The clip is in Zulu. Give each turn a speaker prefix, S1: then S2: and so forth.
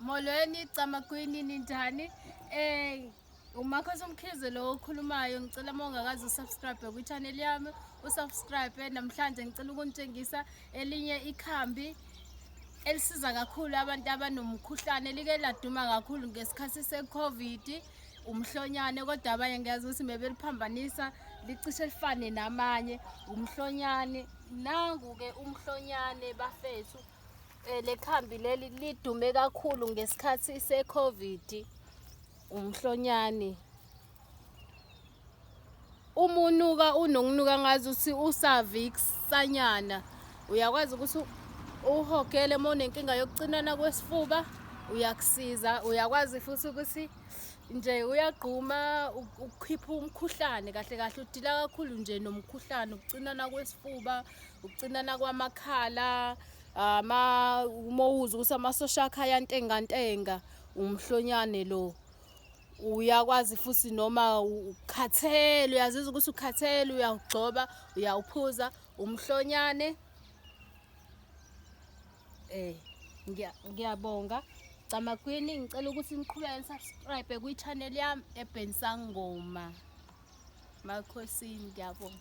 S1: Molweni Camagwini ninjani? Umakhosi Mkhize lo okhulumayo, ngicela mongakazi usubscribe kwi-channel yami, usubscribe. Namhlanje ngicela ukunitshengisa elinye ikhambi elisiza kakhulu abantu abanomkhuhlane like laduma kakhulu ngesikhathi se-COVID, umhlonyane. Kodwa abanye ngiyazi ukuthi bebeliphambanisa licishe lifane namanye. Umhlonyane nangu-ke umhlonyane bafethu. Le khambi leli lidume kakhulu ngesikhathi se-COVID, umhlonyane. Umunuka unokunuka ngazi ukuthi usaviksanyana. Uyakwazi ukuthi uhogele uma unenkinga yokucinana kwesifuba, uyakusiza. Uyakwazi futhi ukuthi nje uyagquma ukukhipha umkhuhlane kahle kahle. Udila kakhulu nje nomkhuhlane, ukucinana kwesifuba, ukucinana kwamakhala, umowuzi ukuthi amasosha akho ayantengantenga, umhlonyane lo. Uyakwazi futhi noma ukhathele, uyazizwa ukuthi ukhathele, uyawugcoba, uyawuphuza umhlonyane. Ngiyabonga Camagwini, ngicela ukuthi niqhubeke nisubscribe kwi-channel yami SANGOMA. Makhosini, ngiyabonga.